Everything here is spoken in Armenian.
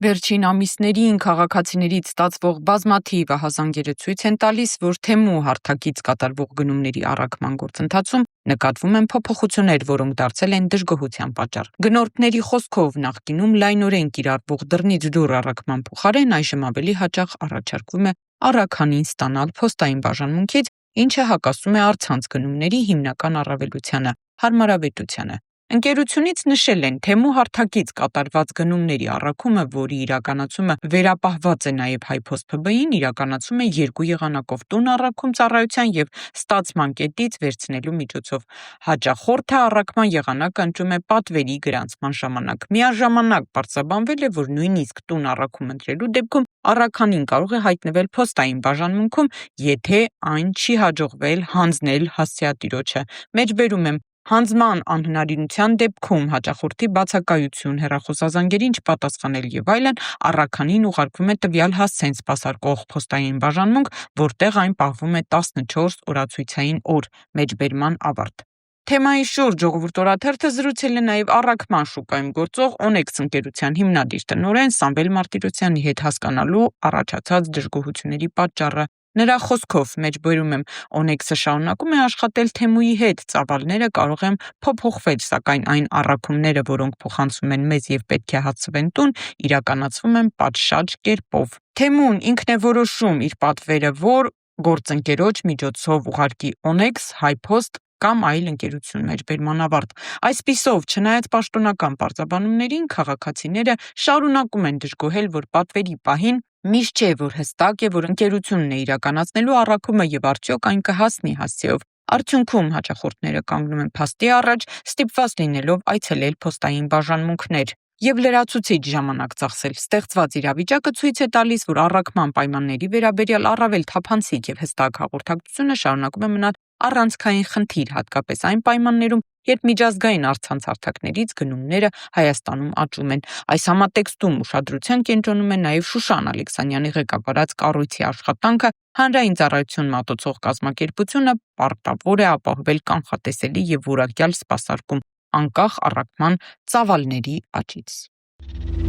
Վերջին ամիսներին քաղաքացիներից ստացվող բազմաթիվ ահազանգերը ցույց են տալիս, որ Թեմու հարթակից կատարվող գնումների առաքման գործընթացում նկատվում են փոփոխություններ, որոնք դարձել են դժգոհության պատճառ։ Գնորդների խոսքով նախկինում լայնորեն կիրառվող դռնից դուռ առաքման փոխարեն այժմ ավելի հաճախ առաջարկվում է առաքանին ստանալ փոստային բաժանմունքից, ինչը հակասում է առցանց գնումների հիմնական առավելությանը՝ հարմարավետությանը։ Ընկերությունից նշել են, Թեմու հարթակից կատարված գնումների առաքումը, որի իրականացումը վերապահված է նաև Հայփոստ ՓԲ-ին, իրականացում է երկու եղանակով՝ տուն առաքում ծառայության և ստացման կետից վերցնելու միջոցով։ Հաճախորդը առաքման եղանակը ընտրում է պատվերի գրանցման ժամանակ։ Միաժամանակ պարզաբանվել է, որ նույնիսկ տուն առաքում ընտրելու դեպքում առաքանին կարող է հայտնվել փոստային բաժանմունքում, եթե այն չի հաջողվել հանձնել հասցեատիրոջը։ Մեջբերում եմ, հանձնման անհնարինության դեպքում հաճախորդի բացակայություն, հեռախոսազանգերին չպատասխանել եւ այլն, առաքանին ուղարկվում է տվյալ հասցեն սպասարկող փոստային բաժանմունք, որտեղ այն պահվում է 14 օրացույցային օր՝ մեջբերման ավարտ։ Թեմայի շուրջ Ժողովուրդ օրաթերթը զրուցել է նաև առաքման շուկայում գործող Օնեքս ընկերության հիմնադիր տնօրեն Սամվել Մարտիրոսյանի հետ, հասկանալու առաջացած դժգոհությունների պատճառը։ Նրա խոսքով, մեջբերում եմ, Օնեքսը շարունակում է աշխատել Թեմուի հետ, ծավալները կարող են փոփոխվել, սակայն այն առաքումները, որոնք փոխանցվում են մեզ եւ պետք է հասցվեն տուն, իրականացվում են պատշաճ կերպով։ Թեմուն ինքն է որոշում իր պատվերը որ գործընկերոջ միջոցով ուղարկի Օնեքս, Հայփոստ կամ այլ ընկերություն, մեջբերման ավարտ։ Այսպիսով, չնայած պաշտոնական պարզաբանումներին, քաղաքացիները շարունակում են դժգոհել, որ պատվերի պահին միշտ չէ, որ հստակ է, որ ընկերությունն է իրականացնելու առաքումը եւ արդյոք այն կհասնի հասցեով։ Արդյունքում հաճախորդները կանգնում են փաստի առաջ, ստիպված լինելով այցելել փոստային բաժանմունքներ եւ լրացուցիչ ժամանակ ծախսել։ Ստեղծված իրավիճակը ցույց է տալիս, որ առաքման պայմանների վերաբերյալ առավել թափանցիկ եւ հստակ հաղորդակցությունը շարունակում է մնալ առանցքային խնդիր, հատկապես այն պայմաններում, երբ միջազգային առցանց հարթակներից գնումները Հայաստանում աճում են։ Այս համատեքստում ուշադրության կենտրոնում է նաև Շուշան Ալեքսանյանի ղեկավարած կառույցի աշխատանքը, հանրային ծառայություն մատուցող կազմակերպությունը պարտավոր է ապահովել կանխատեսելի եւ որակյալ սպասարկում, անկախ առաքման ծավալների աճից։